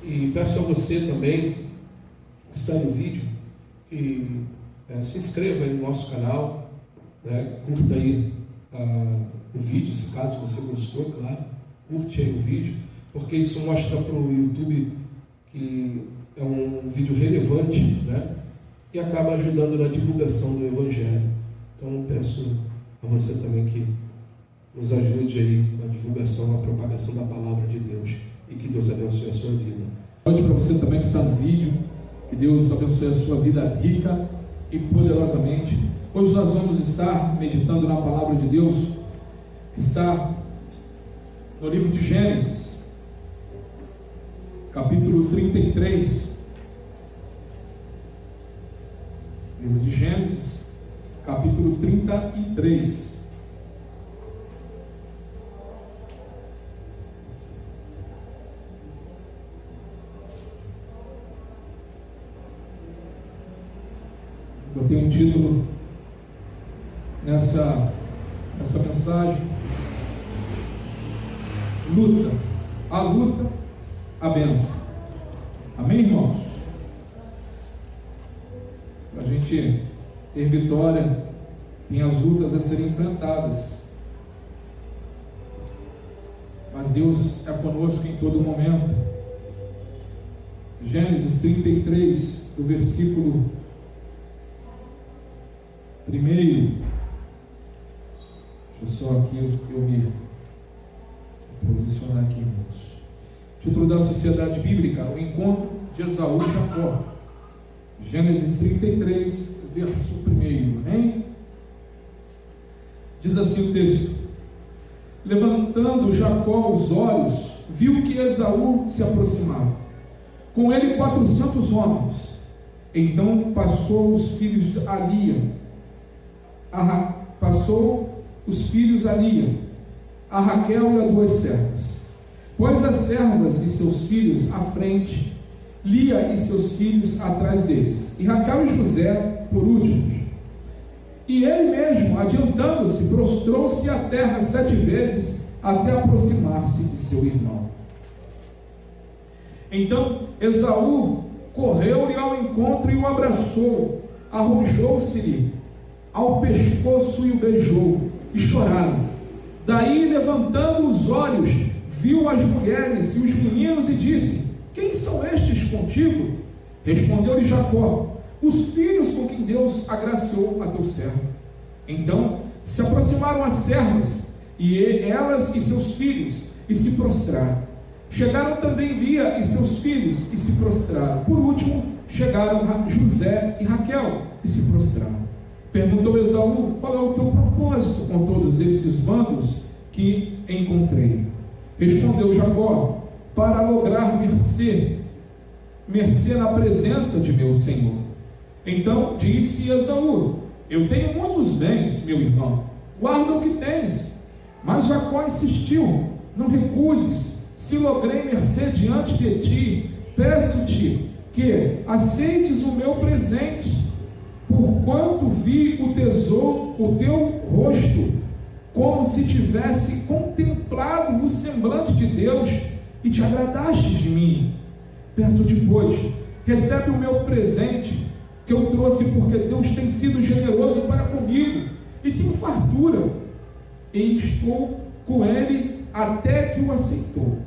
E peço a você também, que está no vídeo, que se inscreva aí no nosso canal, né? Curta aí o vídeo, se caso você gostou, claro, curte aí o vídeo, porque isso mostra para o YouTube que é um vídeo relevante, né? E acaba ajudando na divulgação do Evangelho. Então peço a você também que nos ajude aí na divulgação, na propagação da Palavra de Deus, e que Deus abençoe a sua vida. Pode para você também que está no vídeo, que Deus abençoe a sua vida rica e poderosamente. Hoje nós vamos estar meditando na Palavra de Deus, que está no livro de Gênesis, capítulo 33. Livro de Gênesis, capítulo 33. Eu tenho um título nessa mensagem: luta, a bênção. Amém, irmãos? Para a gente ter vitória, tem as lutas a serem enfrentadas, mas Deus é conosco em todo momento. Gênesis 33, do versículo 1. Deixa eu só aqui eu me posicionar aqui, irmãos. Título da Sociedade Bíblica: o encontro de Esaú e Jacó. Gênesis 33, verso 1. Amém? Diz assim o texto: levantando Jacó os olhos, viu que Esaú se aproximava, com ele 400 homens. Então passou os filhos a Lia, a Raquel e a 2 servas. Pôs as servas e seus filhos à frente, Lia e seus filhos atrás deles, e Raquel e José por últimos. E ele mesmo, adiantando-se, prostrou-se à terra 7 vezes, até aproximar-se de seu irmão. Então Esaú correu-lhe ao encontro e o abraçou, arrojou-se-lhe ao pescoço e o beijou, e choraram. Daí, levantando os olhos, viu as mulheres e os meninos e disse: quem são estes contigo? Respondeu-lhe Jacó: os filhos com quem Deus agraciou a teu servo. Então se aproximaram as servas, e elas e seus filhos, e se prostraram. Chegaram também Lia e seus filhos, e se prostraram. Por último chegaram José e Raquel, e se prostraram. Perguntou Esaú: qual é o teu propósito com todos esses bândolos que encontrei? Respondeu Jacó: para lograr mercê na presença de meu senhor. Então disse Esaú: eu tenho muitos bens, meu irmão, guarda o que tens. Mas Jacó insistiu: não recuses, se logrei mercê diante de ti, peço-te que aceites o meu presente, porquanto vi o teu rosto, como se tivesse contemplado o semblante de Deus, e te agradastes de mim. Peço-te, pois, recebe o meu presente, que eu trouxe, porque Deus tem sido generoso para comigo, e tenho fartura, e estou com ele até que o aceitou.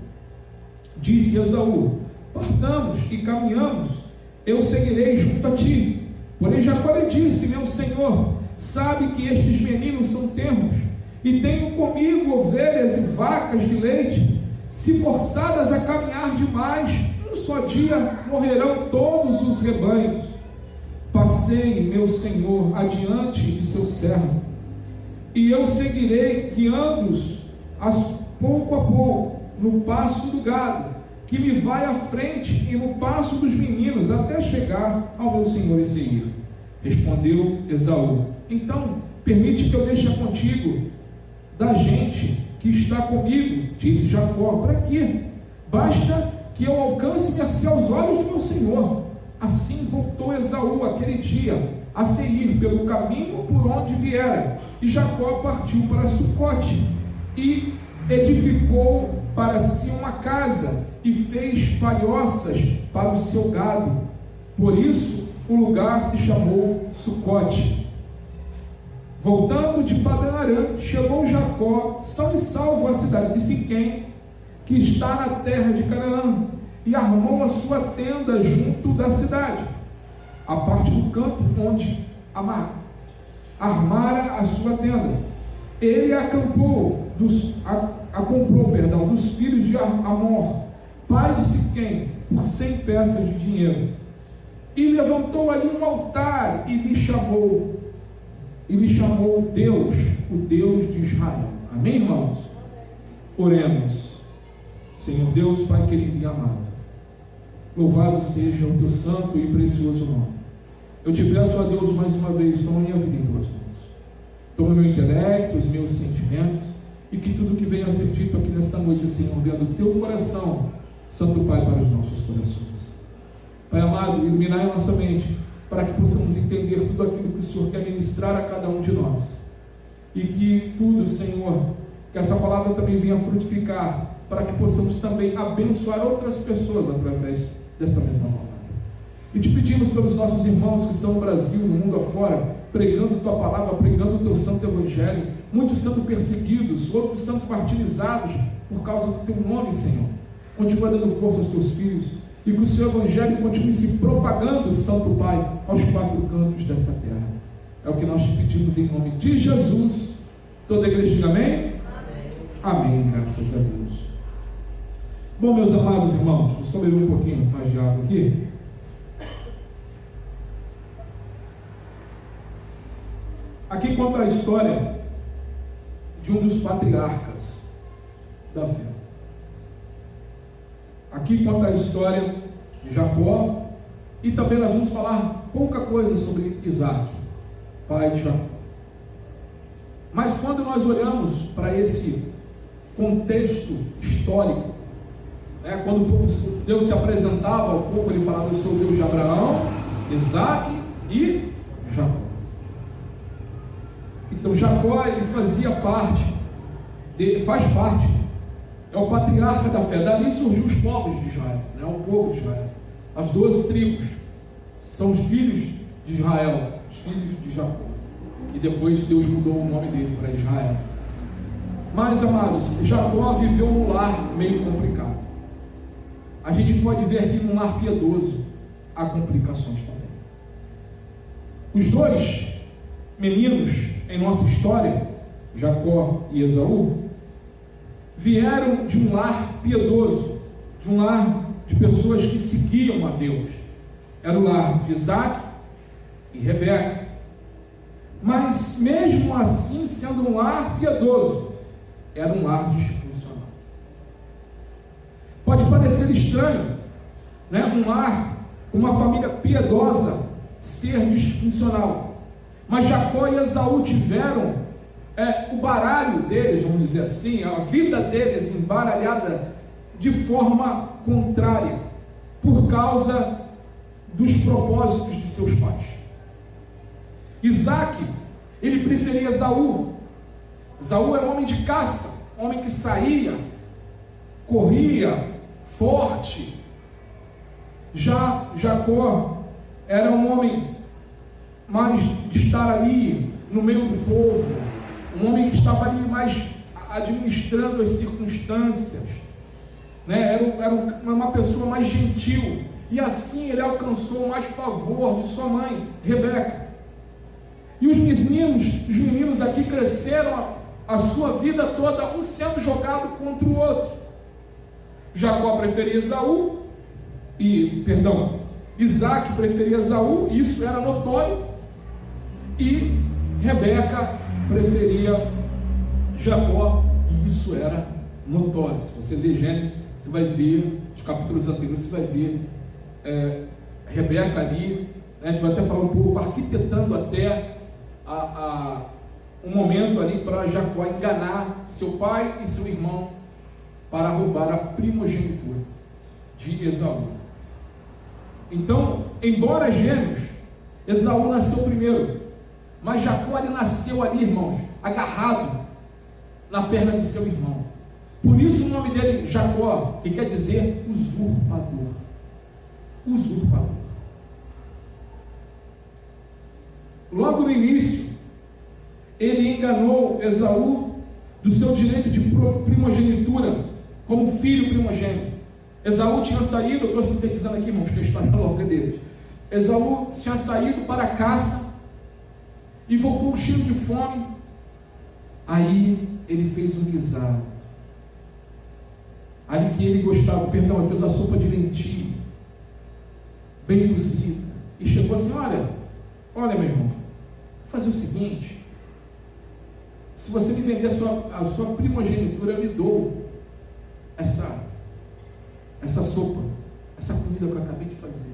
Disse Esaú: partamos e caminhamos, eu seguirei junto a ti. Porém Jacó lhe disse: meu senhor sabe que estes meninos são tenros, e tenho comigo ovelhas e vacas de leite. Se forçadas a caminhar demais, um só dia morrerão todos os rebanhos. Passei, meu senhor, adiante de seu servo, e eu seguirei, guiando-os pouco a pouco, no passo do gado, que me vai à frente, e no passo dos meninos, até chegar ao meu senhor e Seir. Respondeu Esaú: então permite que eu deixe contigo da gente que está comigo. Disse Jacó: para quê? Basta que eu alcance mercê aos olhos do meu senhor. Assim voltou Esaú aquele dia a Seir pelo caminho por onde viera, e Jacó partiu para Sucote e edificou para si uma casa e fez palhoças para o seu gado. Por isso o lugar se chamou Sucote. Voltando de Padã-Arã, chegou Jacó, são e salvo, à cidade de Siquém, que está na terra de Canaã, e armou a sua tenda junto da cidade, a parte do campo onde armara a sua tenda. Ele comprou dos filhos de Amor, pai de Siquém, por 100 peças de dinheiro, e levantou ali um altar e lhe chamou Deus, o Deus de Israel. Amém, irmãos? Oremos. Senhor Deus, Pai querido e amado, louvado seja o teu santo e precioso nome. Eu te peço a Deus mais uma vez, toma minha vida em tuas mãos, toma meu intelecto, os meus sentimentos, e que tudo que venha a ser dito aqui nesta noite, Senhor, venha do teu coração, Santo Pai, para os nossos corações. Pai amado, iluminai a nossa mente, para que possamos entender tudo aquilo que o Senhor quer ministrar a cada um de nós, e que tudo, Senhor, que essa palavra também venha frutificar, para que possamos também abençoar outras pessoas através desta mesma palavra. E te pedimos pelos nossos irmãos que estão no Brasil, no mundo afora, pregando tua palavra, pregando o teu santo evangelho, muitos sendo perseguidos, outros sendo martirizados por causa do teu nome, Senhor. Continua dando força aos teus filhos, e que o seu evangelho continue se propagando, Santo Pai, aos 4 cantos desta terra. É o que nós te pedimos em nome de Jesus. Toda a igreja diga amém? Amém. Amém, graças a Deus. Bom, meus amados irmãos, vou só beber um pouquinho mais de água aqui. Aqui conta a história de um dos patriarcas da fé. Aqui conta a história de Jacó, e também nós vamos falar pouca coisa sobre Isaac, pai de Jacó. Mas quando nós olhamos para esse contexto histórico, quando Deus se apresentava ao povo, ele falava: eu sou o Deus de Abraão, Isaac e Jacó. Então Jacó, ele faz parte, é o patriarca da fé. Dali surgiu os povos de Israel, o povo de Israel, as 12 tribos, são os filhos de Israel, os filhos de Jacó, e depois Deus mudou o nome dele para Israel. Mas, amados, Jacó viveu num lar meio complicado. A gente pode ver que num lar piedoso há complicações também. Os dois meninos em nossa história, Jacó e Esaú, vieram de um lar piedoso, de um lar de pessoas que seguiam a Deus. Era o lar de Isaac e Rebeca. Mas mesmo assim, sendo um lar piedoso, era um lar disfuncional. Pode parecer estranho, um lar, uma família piedosa ser disfuncional. Mas Jacó e Esaú tiveram o baralho deles, vamos dizer assim, a vida deles embaralhada de forma contrária, por causa dos propósitos de seus pais. Isaac, ele preferia Esaú. Esaú era um homem de caça, um homem que saía, corria, forte. Já Jacó era um homem mais de estar ali no meio do povo, um homem que estava ali mais administrando as circunstâncias, era uma pessoa mais gentil, e assim ele alcançou mais favor de sua mãe, Rebeca. E os meninos aqui cresceram a sua vida toda, um sendo jogado contra o outro. Jacó preferia Isaac preferia Esaú, isso era notório, e Rebeca preferia Jacó, e isso era notório. Se você ler Gênesis, você vai ver, os capítulos anteriores, você vai ver Rebeca ali, a gente vai até falar um pouco, arquitetando até um momento ali para Jacó enganar seu pai e seu irmão para roubar a primogenitura de Esaú. Então, embora gêmeos, Esaú nasceu primeiro, mas Jacó nasceu ali, irmãos, agarrado na perna de seu irmão. Por isso o nome dele Jacó, que quer dizer usurpador. Usurpador. Logo no início, ele enganou Esaú do seu direito de primogenitura, como filho primogênito. Esaú tinha saído, eu estou sintetizando aqui, irmãos, que a história é longa deles. Esaú tinha saído para a caça e voltou cheio de fome. Aí ele fez um guisado. Aí que ele gostava, ele fez a sopa de lentilha, bem cozida, e chegou assim: olha meu irmão, vou fazer o seguinte, se você me vender a sua primogenitura, eu lhe dou essa sopa, essa comida que eu acabei de fazer.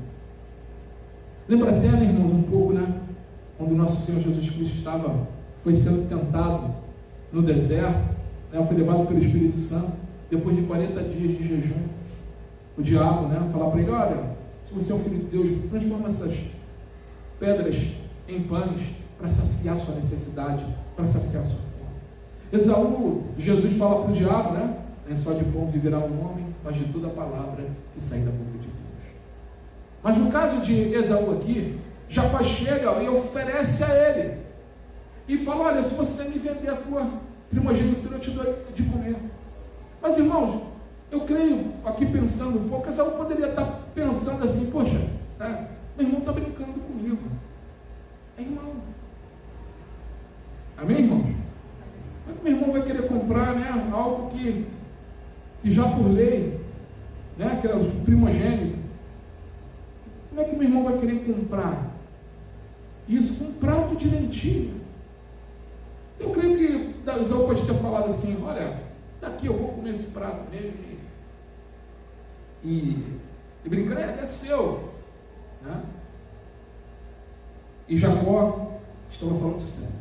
Lembra até, né, irmãos, um pouco, né, quando o nosso Senhor Jesus Cristo foi sendo tentado no deserto, né, foi levado pelo Espírito Santo, depois de 40 dias de jejum, o diabo, né, falar para ele: olha, se você é o Filho de Deus, transforma essas pedras em pães para saciar sua necessidade, para saciar sua fome. Jesus fala para o diabo, né, nem só de pão viverá um homem, mas de toda a palavra que sair da boca de Deus. Mas no caso de Esaú aqui, Jacó chega e oferece a ele, e fala: olha, se você me vender a tua primogenitura, eu te dou de comer. Mas irmãos, eu creio, aqui pensando um pouco, Esaú poderia estar pensando assim: poxa, meu irmão está brincando comigo. É irmão. Amém, irmãos? Como é que meu irmão vai querer comprar, né, algo que já por lei, né, que é o primogênito? Como é que meu irmão vai querer comprar isso com um prato de lentilha? Eu creio que Esaú pode ter falado assim: olha, daqui eu vou comer esse prato mesmo, e brincando, é seu, né? E Jacó estava falando sério.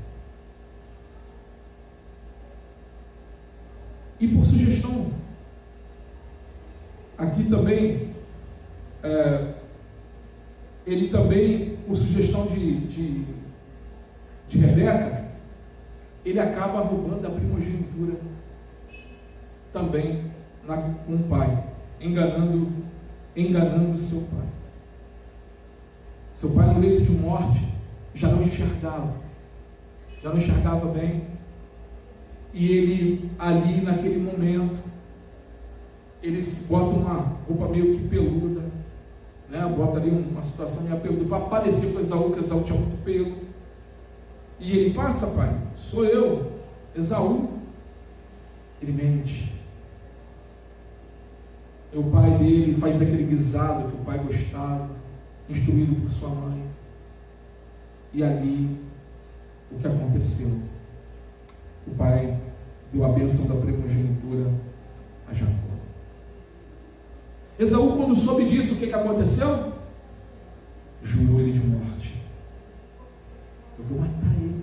E por sugestão, aqui também, ele também, por sugestão de Rebeca, ele acaba roubando a primogenitura também com o pai, enganando seu pai. Seu pai, no leito de morte, já não enxergava bem, e ele ali naquele momento, ele bota uma roupa meio que peluda, né? Bota ali uma situação meio peluda para parecer com Esaú, que Esaú tinha muito pelo, e ele passa: pai, sou eu, Esaú. Ele mente. O pai dele faz aquele guisado que o pai gostava, instruído por sua mãe. E ali, o que aconteceu? O pai deu a bênção da primogenitura a Jacó. Esaú, quando soube disso, o que aconteceu? Jurou ele de morte: eu vou matar ele.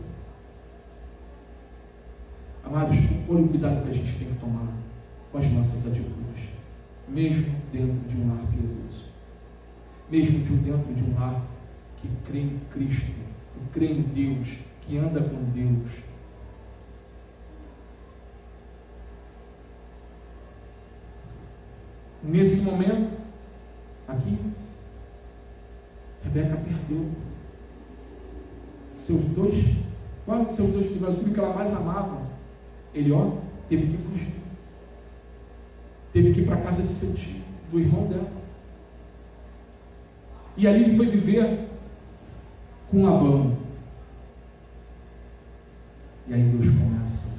Amados, olha o cuidado que a gente tem que tomar com as nossas atitudes, mesmo dentro de um lar piedoso, mesmo dentro de um lar que crê em Cristo, que crê em Deus, que anda com Deus. Nesse momento, aqui, Rebeca perdeu seus dois filhos, o filho que ela mais amava. Ele, teve que fugir. Teve que ir para a casa de seu tio, do irmão dela. E ali ele foi viver com Labão. E aí Deus começa.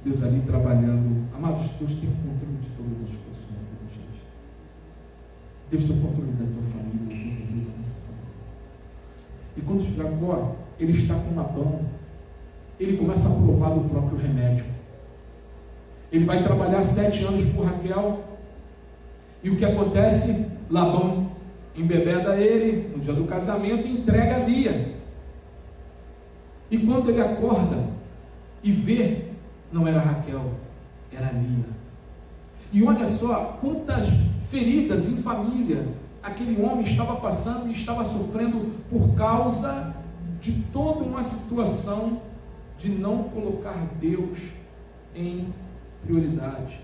Deus ali trabalhando. Amados, Deus tem o controle de todas as coisas na vida da gente. Deus tem o controle da tua família, Deus tem o controle da nossa família. E quando Jacó, ele está com Labão, ele começa a provar do próprio remédio. Ele vai trabalhar 7 anos por Raquel. E o que acontece? Labão embebeda ele no dia do casamento e entrega a Lia. E quando ele acorda e vê, não era Raquel, era Lia. E olha só quantas feridas em família aquele homem estava passando e estava sofrendo por causa de toda uma situação de não colocar Deus em prioridade,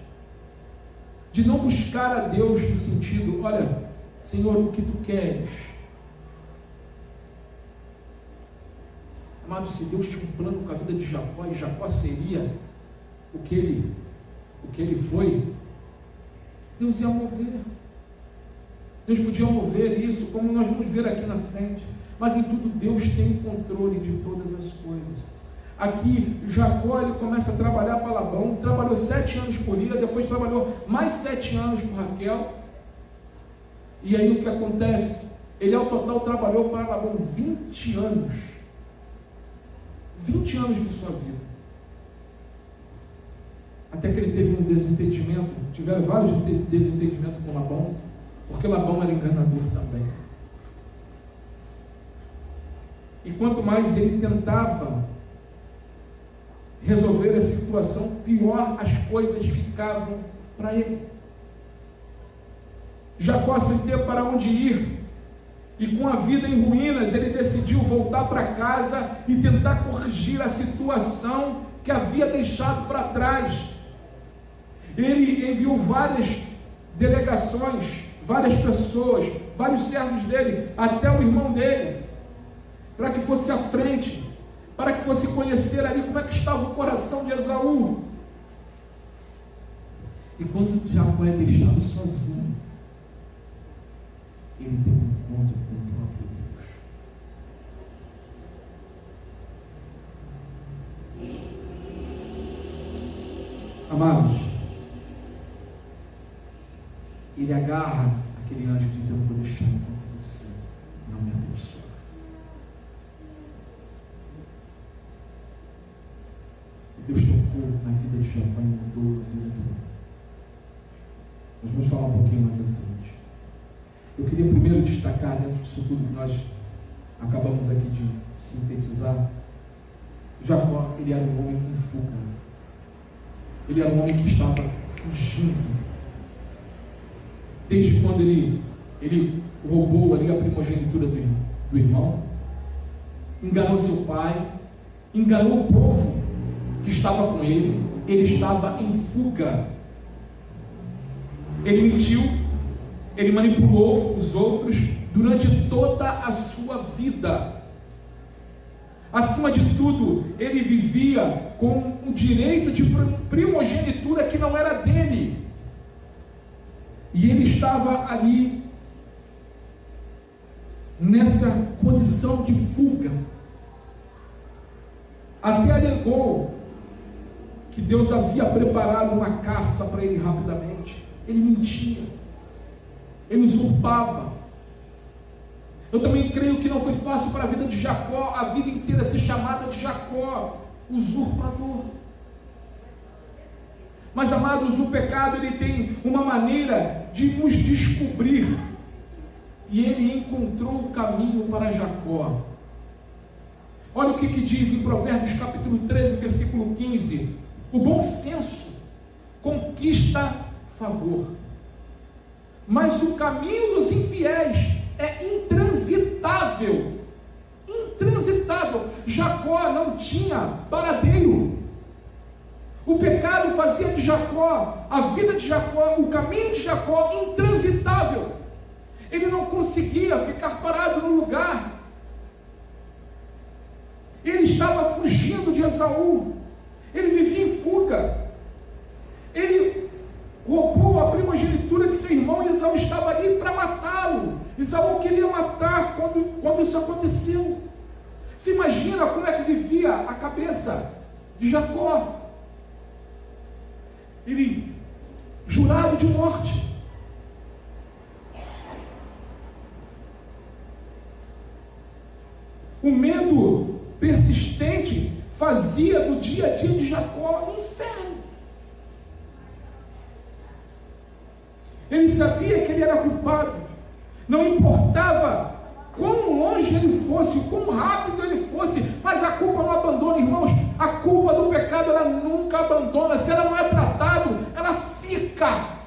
de não buscar a Deus no sentido, olha, Senhor, o que Tu queres? Amado, se Deus tinha um plano com a vida de Jacó, e Jacó seria o que ele foi, Deus ia mover. Deus podia mover isso, como nós vamos ver aqui na frente. Mas em tudo Deus tem o controle de todas as coisas. Aqui Jacó, ele começa a trabalhar para Labão, trabalhou 7 anos por Lia, depois trabalhou mais 7 anos por Raquel. E aí o que acontece? Ele ao total trabalhou para Labão 20 anos. 20 anos de sua vida. Até que ele teve um desentendimento, tiveram vários desentendimentos com Labão, porque Labão era enganador também. E quanto mais ele tentava resolver a situação, pior as coisas ficavam para ele. Jacó, sem ter para onde ir, e com a vida em ruínas, ele decidiu voltar para casa e tentar corrigir a situação que havia deixado para trás. Ele enviou várias delegações, várias pessoas, vários servos dele, até o irmão dele, para que fosse à frente, para que fosse conhecer ali como é que estava o coração de Esaú. E quando Jacó é deixado sozinho, ele tem um encontro com o próprio Deus. Amados, ele agarra aquele anjo e diz: eu não vou deixar enquanto você não me abençoar. Deus tocou na vida de Jacó e mudou a vida dele. Nós vamos falar um pouquinho mais à frente. Eu queria primeiro destacar, dentro disso tudo que nós acabamos aqui de sintetizar, Jacó, ele era um homem em fuga. Ele era um homem que estava fugindo. Desde quando ele roubou ali a primogenitura do irmão, enganou seu pai, enganou o povo que estava com ele, ele estava em fuga. Ele mentiu, ele manipulou os outros durante toda a sua vida. Acima de tudo, ele vivia com o direito de primogenitura que não era dele. E ele estava ali nessa condição de fuga. Até alegou que Deus havia preparado uma caça para ele rapidamente. Ele mentia, ele usurpava. Eu também creio que não foi fácil para a vida de Jacó, a vida inteira ser chamada de Jacó, usurpador. Mas, amados, o pecado, ele tem uma maneira de nos descobrir. E ele encontrou o caminho para Jacó. Olha o que diz em Provérbios capítulo 13, versículo 15. O bom senso conquista favor, mas o caminho dos infiéis é intransitável. Intransitável. Jacó não tinha paradeiro. O pecado fazia de Jacó, a vida de Jacó, o caminho de Jacó intransitável. Ele não conseguia ficar parado no lugar. Ele estava fugindo de Esaú. Ele vivia em fuga. Ele roubou a primogenitura de seu irmão e Esaú estava ali para matá-lo. Esaú queria matar quando isso aconteceu. Você imagina como é que vivia a cabeça de Jacó? Ele jurado de morte. O medo persistente fazia do dia a dia de Jacó um inferno. Ele sabia que ele era culpado. Não importava quão longe ele fosse, quão rápido ele fosse, mas a culpa não abandona, irmãos. A culpa do pecado, ela nunca abandona. Se ela não é tratada, ela fica.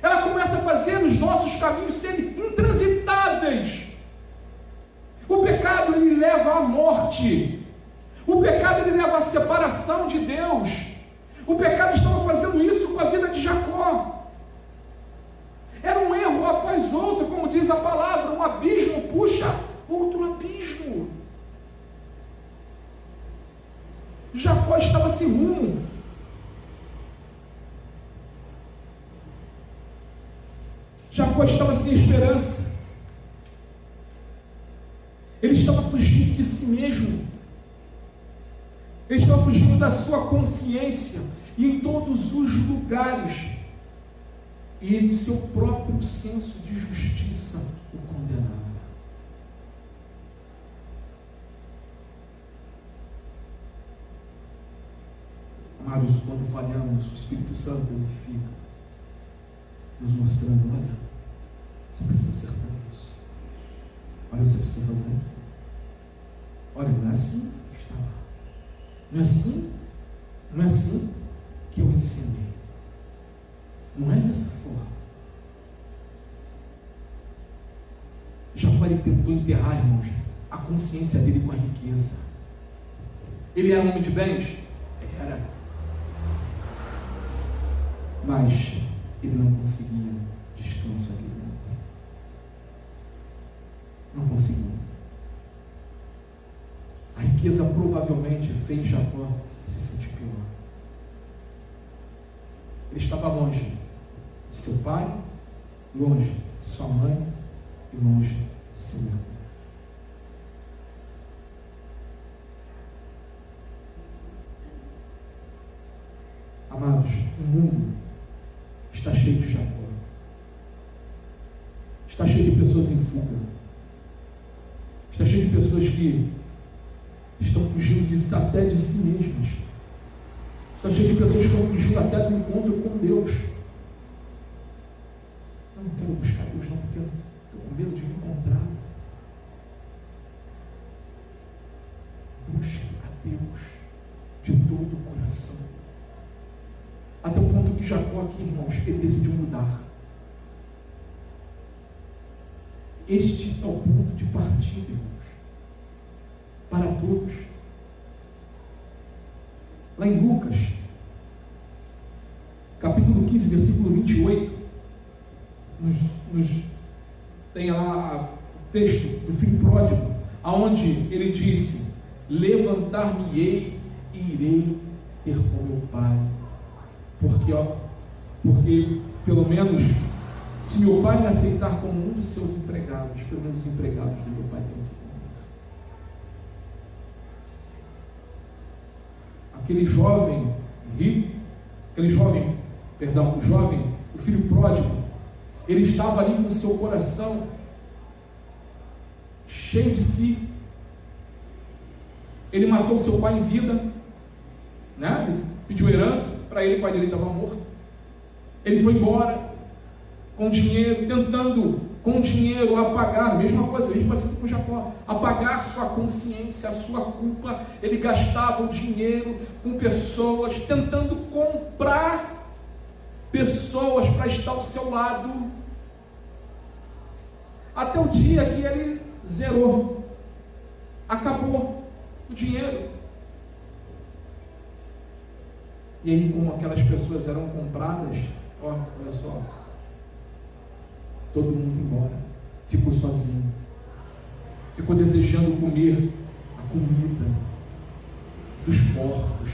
Ela começa a fazer os nossos caminhos serem intransitáveis. O pecado, ele leva à morte. O pecado, ele leva à separação de Deus. O pecado estava fazendo após outro, como diz a palavra, um abismo puxa outro abismo. Jacó estava sem rumo. Jacó estava sem esperança. Ele estava fugindo de si mesmo. Ele estava fugindo da sua consciência. E em todos os lugares, e o seu próprio senso de justiça o condenava. Amados, quando falhamos, o Espírito Santo ele fica nos mostrando: olha, você precisa acertar isso. Olha, você precisa fazer aquilo. Olha, não é assim que está lá. Não é assim que eu ensinei. Não é dessa forma. Jacó tentou enterrar, irmãos, a consciência dele com a riqueza. Ele era um homem de bens? Era. Mas ele não conseguia descanso aqui dentro. Não conseguia. A riqueza provavelmente fez Jacó se sentir pior. Ele estava longe de seu pai, longe de sua mãe e longe de seu irmão. Amados, o mundo está cheio de Jacó. Está cheio de pessoas em fuga. Está cheio de pessoas que estão fugindo até de si mesmas. Está cheio de pessoas que estão fugindo até do encontro com Deus. Eu não quero buscar Deus não, porque eu estou com medo de me encontrar. Busque a Deus de todo o coração. Até o ponto que Jacó aqui, irmãos, ele decidiu mudar. Este é o ponto de partida, irmãos, para todos. Lá em Lucas, capítulo 15, versículo 28, tem lá o texto do filho pródigo, aonde ele disse: levantar-me-ei e irei ter com meu pai, porque pelo menos se meu pai me aceitar como um dos seus empregados, pelo menos os empregados do meu pai têm que comer. O jovem, o filho pródigo, ele estava ali com o seu coração cheio de si. Ele matou seu pai em vida, né? Ele pediu herança para ele, o pai dele estava morto. Ele foi embora com dinheiro, tentando com dinheiro apagar, mesma coisa, ele parecido com Jacó, apagar sua consciência, a sua culpa. Ele gastava o dinheiro com pessoas, tentando comprar pessoas para estar ao seu lado, até o dia que ele zerou, acabou o dinheiro. E aí, como aquelas pessoas eram compradas, olha só, todo mundo embora, ficou sozinho, ficou desejando comer a comida dos porcos.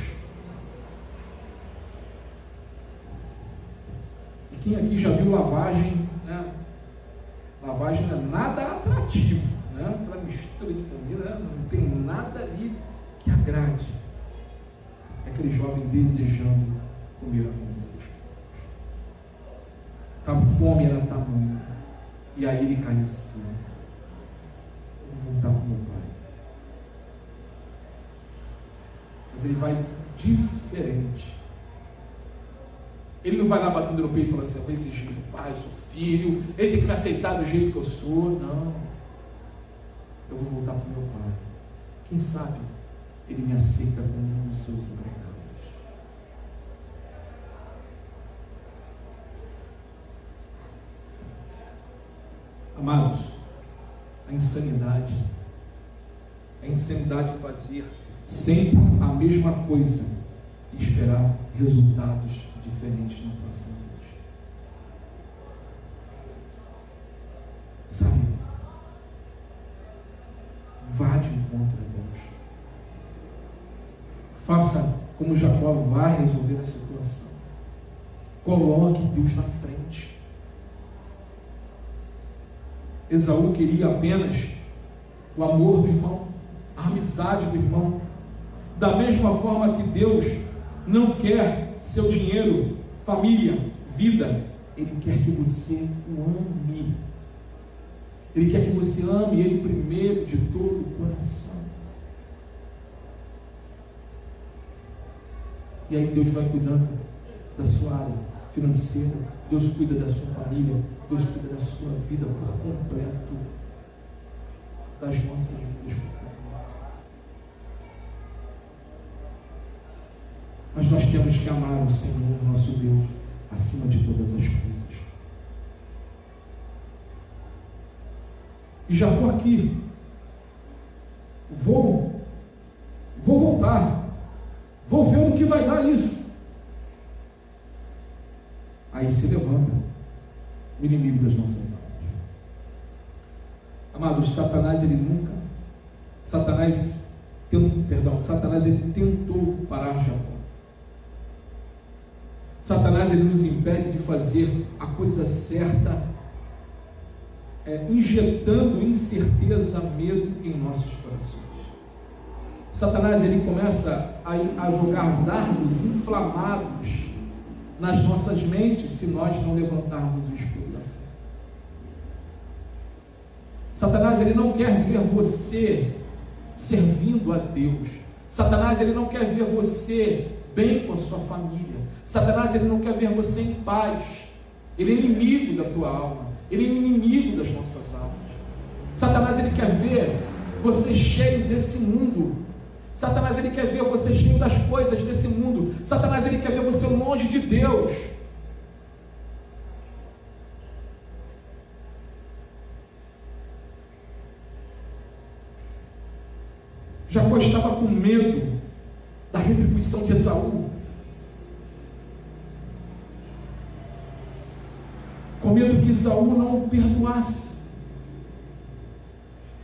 E quem aqui já viu lavagem, né? Lavagem não é nada atrativo, né? Para mistura de comida, né? Não tem nada ali que agrade. É aquele jovem desejando comer a comida dos porcos. A fome era tamanha. E aí ele cai em si. Eu vou voltar para o meu pai. Mas ele vai diferente. Ele não vai lá batendo no peito e falando assim: eu vou exigir do pai, eu sou filho, ele tem que me aceitar do jeito que eu sou. Não. Eu vou voltar para o meu pai. Quem sabe ele me aceita como um dos seus empregados. Amados, a insanidade fazer sempre a mesma coisa e esperar resultados diferentes na próxima vez. Faça como Jacó vai resolver a situação. Coloque Deus na frente. Esaú queria apenas o amor do irmão, a amizade do irmão. Da mesma forma que Deus não quer seu dinheiro, família, vida, Ele quer que você o ame. Ele quer que você ame Ele primeiro de todo o coração. E aí Deus vai cuidando da sua área financeira, Deus cuida da sua família, Deus cuida da sua vida por completo, das nossas vidas por completo. Mas nós temos que amar o Senhor, nosso Deus, acima de todas as coisas. E Jacó aqui, vou voltar, vou ver o que vai dar isso. Aí se levanta o inimigo das nossas almas. Amados, Satanás ele tentou parar Jacó. Satanás ele nos impede de fazer a coisa certa, injetando incerteza, medo em nossos corações. Satanás ele começa a jogar dardos inflamados nas nossas mentes se nós não levantarmos o escudo da fé. Satanás ele não quer ver você servindo a Deus. Satanás ele não quer ver você bem com a sua família. Satanás ele não quer ver você em paz. Ele é inimigo da tua alma. Ele é inimigo das nossas almas. Satanás ele quer ver você cheio desse mundo. Satanás ele quer ver você cheio das coisas desse mundo. Satanás ele quer ver você longe de Deus. Jacó estava com medo da retribuição de Esaú, com medo que Esaú não o perdoasse,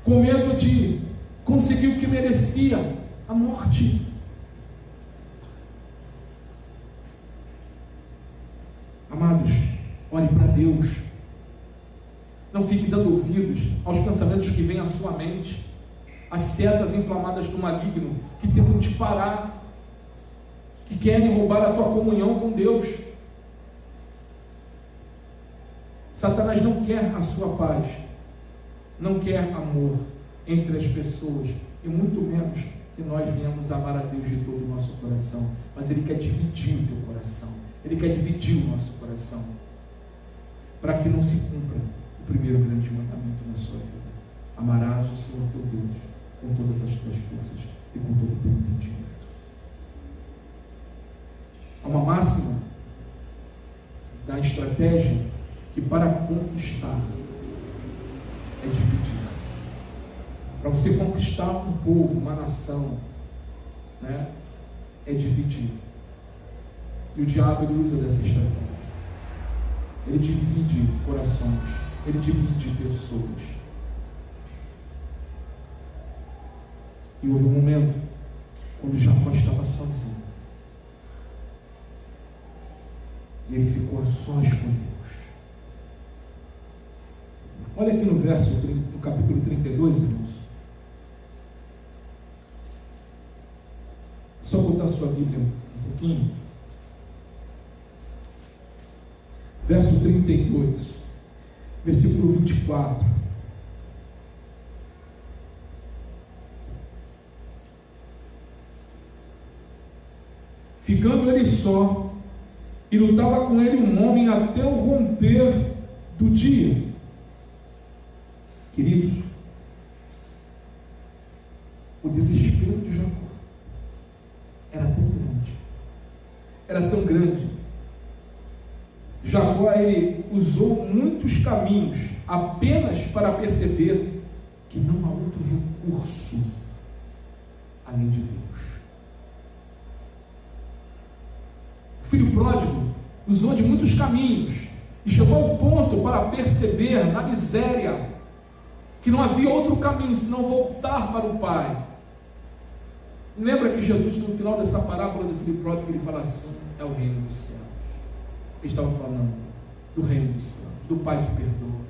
com medo de conseguir o que merecia, a morte. Amados, ore para Deus. Não fique dando ouvidos aos pensamentos que vêm à sua mente, as setas inflamadas do maligno que tentam te parar, que querem roubar a tua comunhão com Deus. Satanás não quer a sua paz, não quer amor entre as pessoas, e muito menos que nós venhamos amar a Deus de todo o nosso coração, mas Ele quer dividir o teu coração, Ele quer dividir o nosso coração, para que não se cumpra o primeiro grande mandamento na sua vida: amarás o Senhor teu Deus com todas as tuas forças e com todo o teu entendimento. Há uma máxima da estratégia que para conquistar é dividir. Para você conquistar um povo, uma nação, é dividir. E o diabo ele usa dessa estratégia. Ele divide corações, ele divide pessoas. E houve um momento quando Jacó estava sozinho. E ele ficou a sós com Deus. Olha aqui no capítulo 32, irmãos. Só botar sua Bíblia um pouquinho. Verso 32, versículo 24. Ficando ele só, e lutava com ele um homem até o romper do dia. Queridos, o desespero de Jacó era tão grande, era tão grande. Jacó ele usou muitos caminhos apenas para perceber que não há outro recurso além de Deus. O filho pródigo usou de muitos caminhos e chegou ao ponto para perceber na miséria que não havia outro caminho senão voltar para o pai. Lembra que Jesus, no final dessa parábola do filho pródigo, ele fala assim: é o reino dos céus. Ele estava falando do reino dos céus, do Pai que perdoa.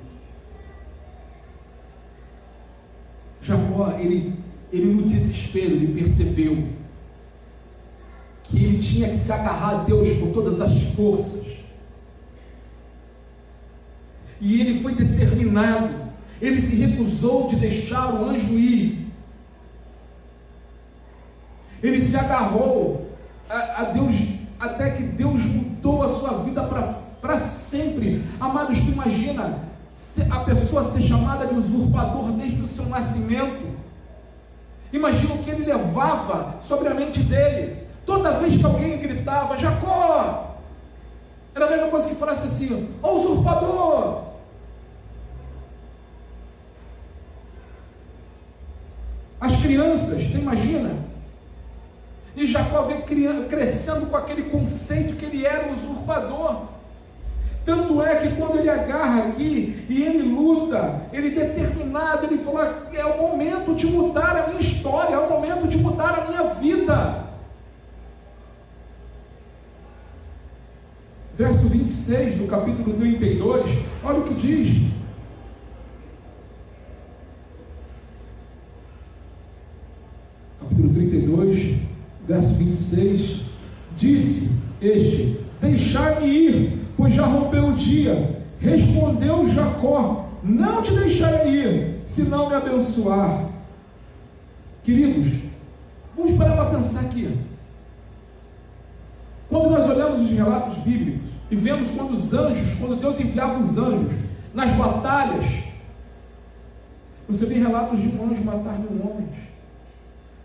Jacó, ele no desespero, ele percebeu que ele tinha que se agarrar a Deus com todas as forças. E ele foi determinado, ele se recusou de deixar o anjo ir. Ele se agarrou a Deus, até que Deus mudou a sua vida para sempre. Amados, tu imagina a pessoa ser chamada de usurpador desde o seu nascimento. Imagina o que ele levava sobre a mente dele. Toda vez que alguém gritava: Jacó, era a mesma coisa que falasse assim: ó usurpador. As crianças, você imagina? E Jacó vem crescendo com aquele conceito que ele era um usurpador. Tanto é que quando ele agarra aqui e ele luta, ele determinado, ele falou: é o momento de mudar a minha história, é o momento de mudar a minha vida. Verso 26 do capítulo 32, olha o que diz. Capítulo 32, verso 26, disse este: deixai-me ir, pois já rompeu o dia. Respondeu Jacó: não te deixarei ir, se não me abençoar. Queridos, vamos parar para pensar aqui. Quando nós olhamos os relatos bíblicos e vemos quando Deus enviava os anjos nas batalhas, você vê relatos de um anjo matar 1.000 homens,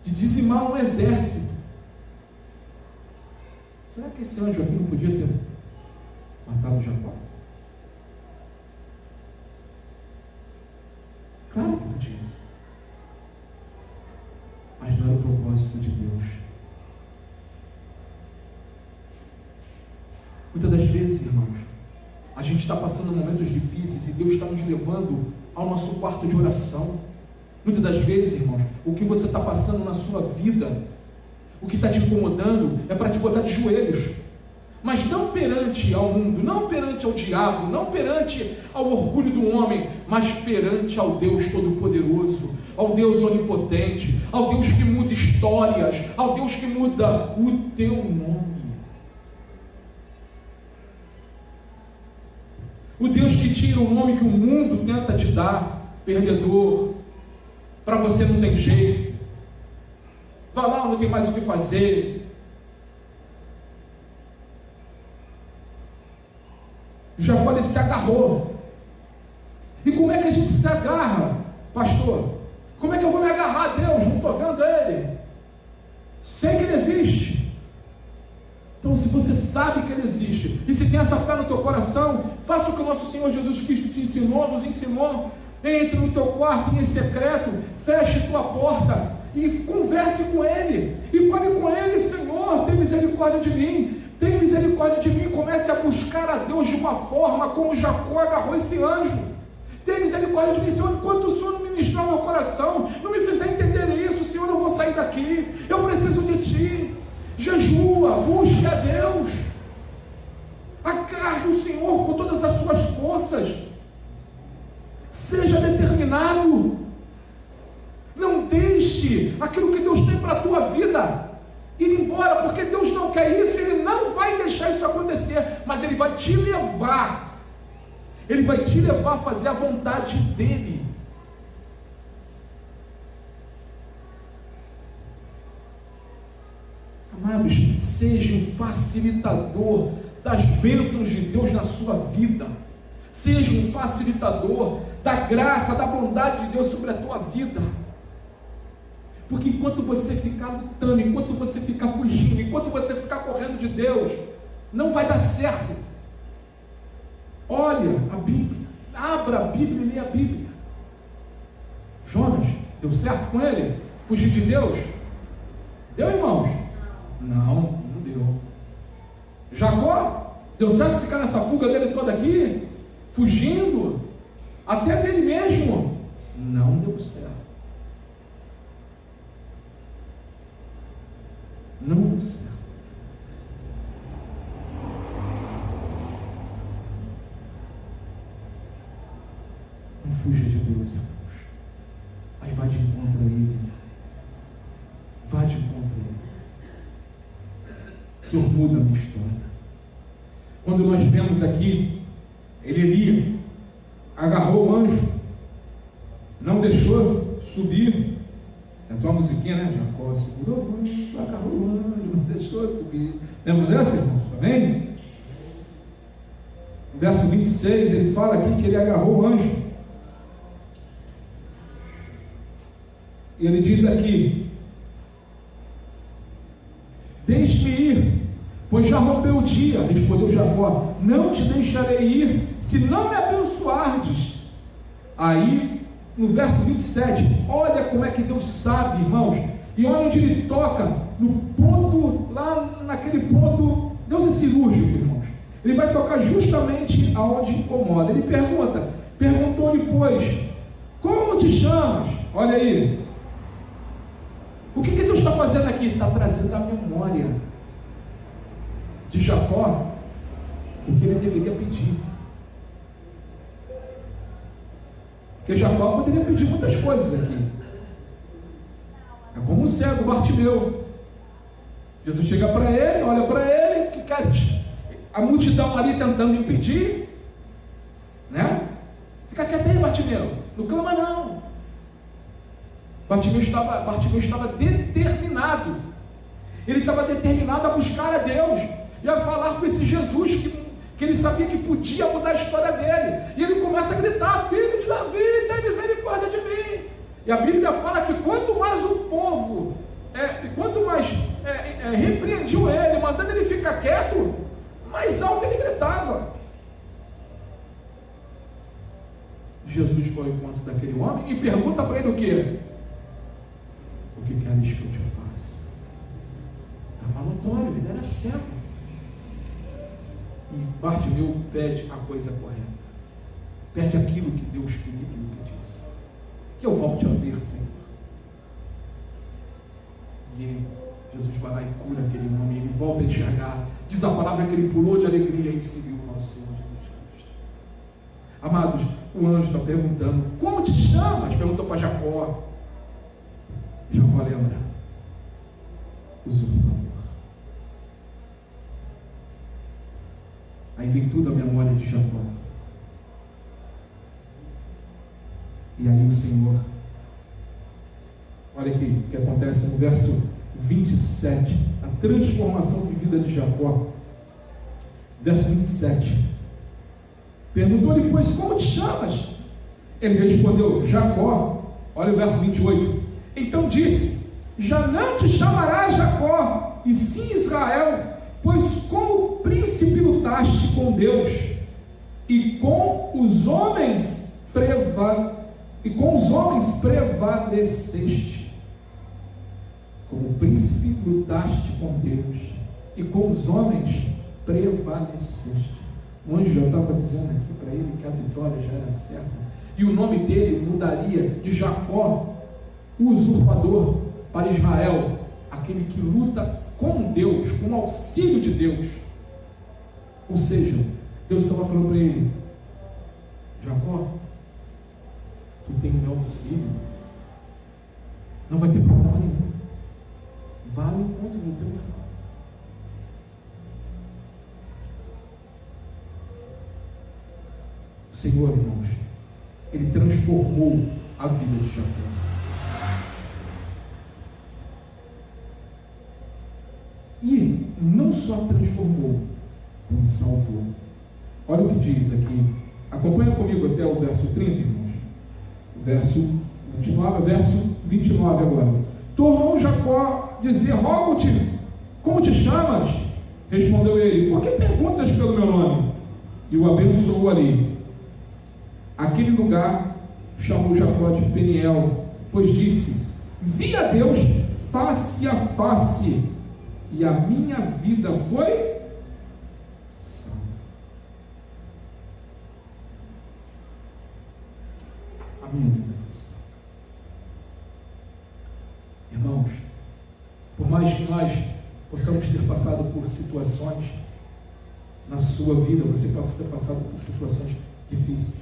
de dizimar um exército. Será que esse anjo aqui não podia ter matado Jacó? Claro que podia, mas não era o propósito de Deus. Muitas das vezes, irmãos, a gente está passando momentos difíceis e Deus está nos levando ao nosso quarto de oração. Muitas das vezes, irmãos, o que você está passando na sua vida, o que está te incomodando, é para te botar de joelhos. Mas não perante ao mundo, não perante ao diabo, não perante ao orgulho do homem, mas perante ao Deus Todo-Poderoso, ao Deus Onipotente, ao Deus que muda histórias, ao Deus que muda o teu nome. O Deus que tira o nome que o mundo tenta te dar, perdedor, para você não tem jeito, vai lá, não tem mais o que fazer. Jacó, ele se agarrou. E como é que a gente se agarra, pastor? Como é que eu vou me agarrar a Deus? Não estou vendo Ele, sei que Ele existe. Então, se você sabe que Ele existe, e se tem essa fé no teu coração, faça o que o nosso Senhor Jesus Cristo te ensinou, nos ensinou. Entre no teu quarto em secreto, feche tua porta e converse com Ele, e fale com Ele: Senhor, tem misericórdia de mim, tem misericórdia de mim. Comece a buscar a Deus de uma forma como Jacó agarrou esse anjo. Tem misericórdia de mim, Senhor, enquanto o Senhor não ministrar o meu coração, não me fizer entender isso, Senhor, eu não vou sair daqui, eu preciso de Ti. Jejua, busque a Deus, agarre o Senhor com todas as suas forças, seja determinado, não deixe aquilo que Deus tem para a tua vida ir embora, porque Deus não quer isso, Ele não vai deixar isso acontecer, mas Ele vai te levar, Ele vai te levar a fazer a vontade dEle. Amados, seja um facilitador das bênçãos de Deus na sua vida, seja um facilitador da graça, da bondade de Deus sobre a tua vida, porque enquanto você ficar lutando, enquanto você ficar fugindo, enquanto você ficar correndo de Deus, não vai dar certo. Olha a Bíblia, abra a Bíblia e lê a Bíblia. Jonas, deu certo com ele? Fugir de Deus? Deu, irmãos? Não deu. Jacó, deu certo ficar nessa fuga dele toda aqui? Fugindo? Até dele mesmo? Não deu certo. Não fuja de Deus, irmãos. Mas vá de encontro a Ele. Vá de encontro a Ele. Senhor, muda a minha história. Quando nós vemos aqui, Eli agarrou o anjo, não deixou subir. Cantou uma musiquinha, né? Jacó segurou o anjo, agarrou o anjo, não deixou subir. Lembra dessa, irmãos? Amém? No verso 26, ele fala aqui que ele agarrou o anjo. E ele diz aqui: deixe-me ir, pois já rompeu o dia. Respondeu Jacó: não te deixarei ir, se não me abençoardes. Aí, no verso 27, olha como é que Deus sabe, irmãos, e olha onde ele toca, no ponto, lá naquele ponto. Deus é cirúrgico, irmãos. Ele vai tocar justamente aonde incomoda. Ele perguntou-lhe, pois, como te chamas? Olha aí, o que Deus está fazendo aqui? Está trazendo a memória de Jacó o que ele deveria pedir. Porque Jacó poderia pedir muitas coisas aqui. É como um cego, Bartimeu. Jesus chega para ele, olha para ele, que quer a multidão ali tentando impedir, né? Fica quieto aí, Bartimeu, não clama não. Bartimeu estava determinado. Ele estava determinado a buscar a Deus e a falar com esse Jesus que ele sabia que podia mudar a história dele. E ele começa a gritar: filho de Davi, tem misericórdia de mim. E a Bíblia fala que quanto mais o povo, repreendiam ele, mandando ele ficar quieto, mais alto ele gritava. Jesus foi ao encontro daquele homem e pergunta para ele o quê? O que queres que eu te faça? Estava notório, ele era cego. E Bartimeu pede a coisa correta. Pede aquilo que Deus queria que ele pedisse. Que eu volte a ver, Senhor. E Jesus vai lá e cura aquele homem. Ele volta a enxergar. Diz a palavra que ele pulou de alegria e seguiu o nosso Senhor Jesus Cristo. Amados, o anjo está perguntando: como te chamas? Perguntou para Jacó. Jacó lembra: usurpador. Aí vem tudo a memória de Jacó. E aí o Senhor, olha aqui o que acontece no verso 27, a transformação de vida de Jacó. Verso 27. Perguntou-lhe, pois, como te chamas? Ele respondeu: Jacó. Olha o verso 28. Então disse: já não te chamarás Jacó, e sim Israel, pois como príncipe lutaste com Deus, e com os homens prevaleceste. Como príncipe lutaste com Deus, e com os homens prevaleceste. O anjo já estava dizendo aqui para ele que a vitória já era certa, e o nome dele mudaria de Jacó, o usurpador, para Israel, aquele que luta com Deus, com o auxílio de Deus. Ou seja, Deus estava falando para ele: Jacó, tu tem o meu auxílio, não vai ter problema nenhum, vá ao encontro do teu irmão. O Senhor, irmãos, Ele transformou a vida de Jacó. E não só transformou, como salvou. Olha o que diz aqui. Acompanha comigo até o verso 30, irmãos. Verso 29 agora. Tornou Jacó dizer: rogo-te, como te chamas? Respondeu ele: por que perguntas pelo meu nome? E o abençoou ali. Aquele lugar chamou Jacó de Peniel, pois disse: vi a Deus face a face, e a minha vida foi salva. A minha vida foi salva. Irmãos, por mais que nós possamos ter passado por situações na sua vida, você possa ter passado por situações difíceis,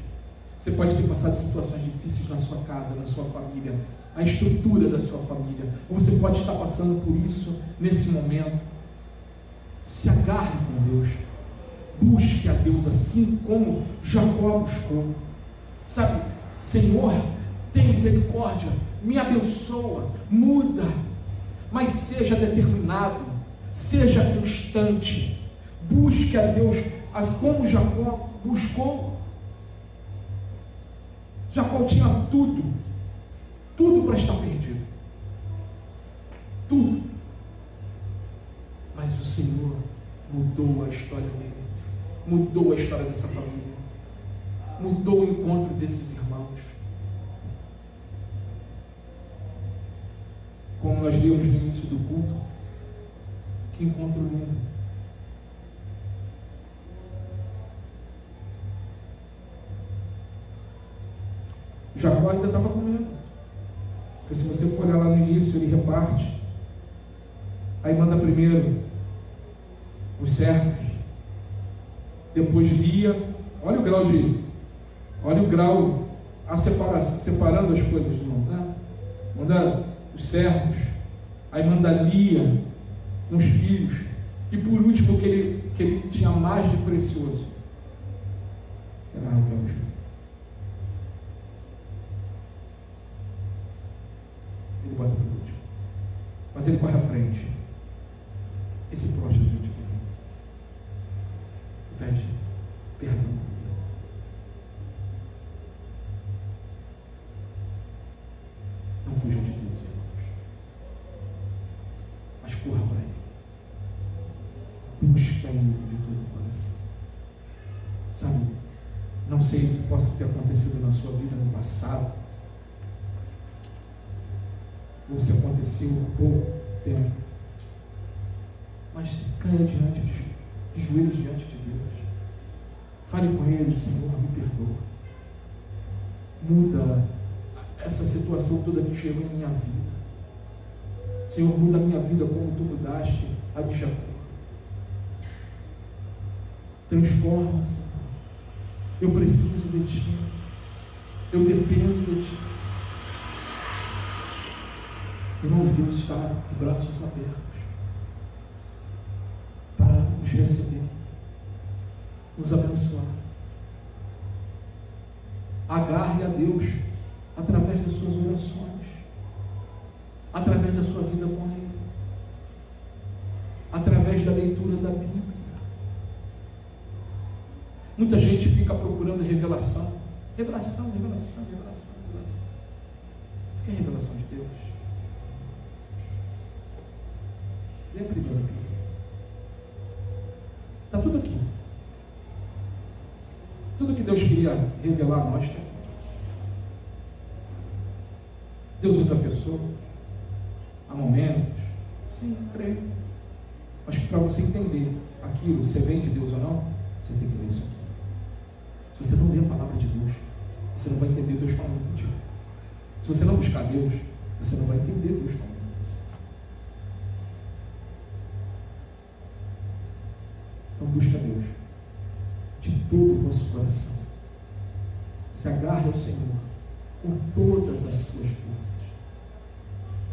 Você pode ter passado situações difíceis na sua casa, na sua família, a estrutura da sua família, ou você pode estar passando por isso nesse momento. Se agarre com Deus, busque a Deus assim como Jacó buscou. Sabe, Senhor, tem misericórdia, me abençoa, muda, mas seja determinado, seja constante, busque a Deus como Jacó buscou. Jacó tinha tudo para estar perdido, tudo, mas o Senhor mudou a história dele, mudou a história dessa família, mudou o encontro desses irmãos. Como nós lemos no início do culto, que encontro lindo. Jacó ainda estava com medo, porque se você for olhar lá no início, ele reparte, aí manda primeiro os servos, depois Lia, olha o grau separando as coisas de novo, né? Manda os servos, aí manda Lia com os filhos, e por último que ele tinha mais de precioso, que era Raquel e José. Ele bota por último, mas ele corre à frente, esse prostra diante de Deus, pede perdão. Não fuja de Deus, irmãos, mas corra para Ele, busque a Ele de todo o coração. Sabe, não sei o que possa ter acontecido na sua vida no passado, ou se aconteceu há pouco tempo, mas caia diante de joelhos diante de Deus, fale com Ele: Senhor, me perdoa, muda essa situação toda que chegou em minha vida, Senhor, muda a minha vida como Tu mudaste a de Jacó, transforma, Senhor, eu preciso de Ti, eu dependo de Ti. Irmãos, Deus está de braços abertos para nos receber, nos abençoar. Agarre a Deus através das suas orações, através da sua vida com Ele, através da leitura da Bíblia. Muita gente fica procurando revelação. Revelação. Isso que é revelação de Deus. Lê a primeira Bíblia. Está tudo aqui. Tudo que Deus queria revelar a nós está aqui. Deus usa a pessoa, há momentos, sim, creio. Mas que para você entender aquilo, você vem de Deus ou não, você tem que ler isso aqui. Se você não ler a palavra de Deus, você não vai entender Deus falando contigo. Se você não buscar Deus, você não vai entender Deus falando com você. Então busque a Deus de todo o vosso coração. Se agarre ao Senhor com todas as suas forças.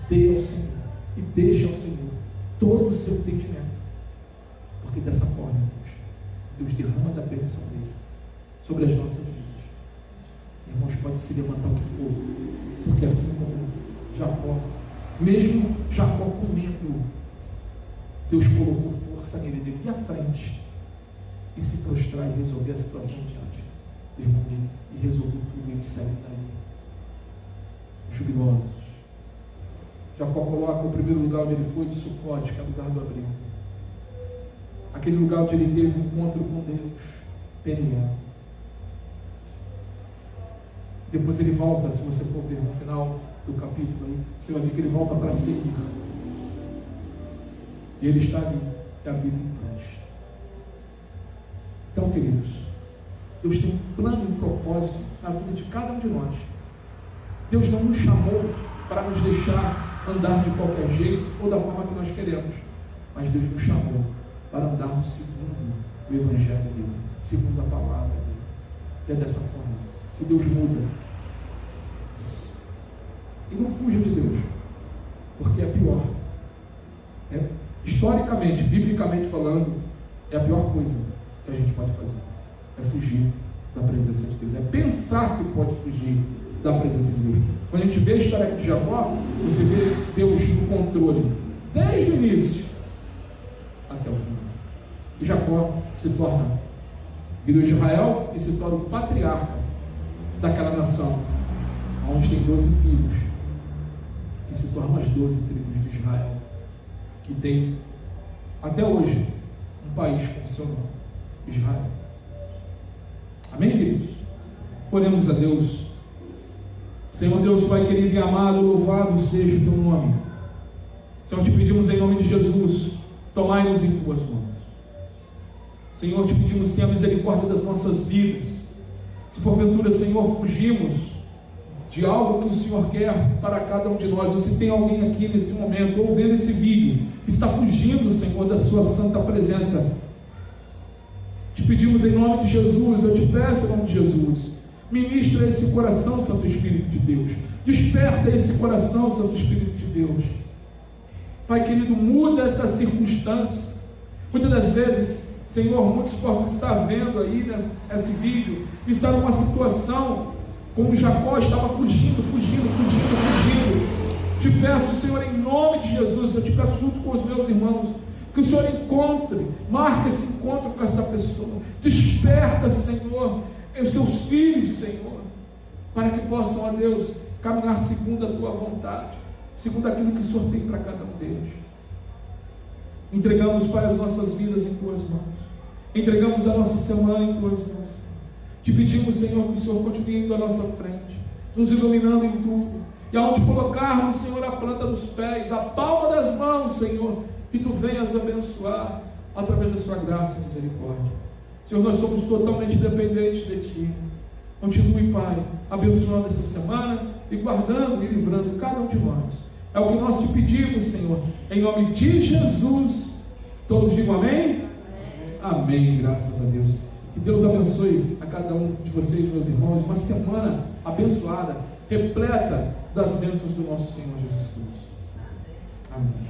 Dê ao Senhor e deixe ao Senhor todo o seu entendimento, porque dessa forma, Deus derrama da bênção dele sobre as nossas vidas. Irmãos, pode se levantar o que for, porque assim como Jacó, mesmo Jacó com medo, Deus colocou força nele, de ir à frente e se prostrar e resolver a situação diante do irmão dele, e resolver tudo, e ele saiu dali jubilosos. Jacó coloca o primeiro lugar onde ele foi de Sucote, que é o lugar do abrigo, aquele lugar onde ele teve um encontro com Deus, Peniel. Depois ele volta, se você for ver no final do capítulo aí, você vai ver que ele volta para Seir, e ele está ali e habita em paz. Então, queridos, Deus tem um plano e um propósito na vida de cada um de nós. Deus não nos chamou para nos deixar andar de qualquer jeito ou da forma que nós queremos, mas Deus nos chamou para andarmos segundo o Evangelho dele, segundo a palavra dele. E é dessa forma que Deus muda. E não fuja de Deus, porque é pior. Historicamente, biblicamente falando, é a pior coisa que a gente pode fazer. É fugir da presença de Deus. É pensar que pode fugir da presença de Deus. Quando a gente vê a história de Jacó, você vê Deus no controle, desde o início até o final. E Jacó vira Israel e se torna o patriarca daquela nação, onde tem 12 filhos, que se tornam as 12 tribos de Israel, que tem até hoje um país com o seu nome, Israel. Amém, queridos? Oremos a Deus. Senhor Deus, Pai querido e amado, louvado seja o teu nome. Senhor, te pedimos em nome de Jesus, tomai-nos em tuas mãos. Senhor, te pedimos, tenha misericórdia das nossas vidas. Se porventura, Senhor, fugimos de algo que o Senhor quer para cada um de nós, ou se tem alguém aqui nesse momento, ou vendo esse vídeo, que está fugindo, Senhor, da sua santa presença, te pedimos em nome de Jesus, eu te peço em nome de Jesus, ministra esse coração, Santo Espírito de Deus, desperta esse coração, Santo Espírito de Deus. Pai querido, muda essa circunstância. Muitas das vezes, Senhor, muitos possam estar vendo aí nesse vídeo, está numa situação como Jacó estava fugindo. Te peço, Senhor, em nome de Jesus, eu te peço junto com os meus irmãos, que o Senhor marque esse encontro com essa pessoa, desperta, Senhor, os seus filhos, Senhor, para que possam, ó Deus, caminhar segundo a tua vontade, segundo aquilo que o Senhor tem para cada um deles. Entregamos para as nossas vidas em tuas mãos, entregamos a nossa semana em tuas mãos. Te pedimos, Senhor, que o Senhor continue indo à nossa frente, nos iluminando em tudo, e aonde colocarmos, Senhor, a planta dos pés, a palma das mãos, Senhor, que tu venhas abençoar através da sua graça e misericórdia. Senhor, nós somos totalmente dependentes de ti. Continue, Pai, abençoando essa semana e guardando e livrando cada um de nós. É o que nós te pedimos, Senhor, em nome de Jesus. Todos digam amém? Amém, graças a Deus. Que Deus abençoe a cada um de vocês, meus irmãos, uma semana abençoada, repleta das bênçãos do nosso Senhor Jesus Cristo. Amém.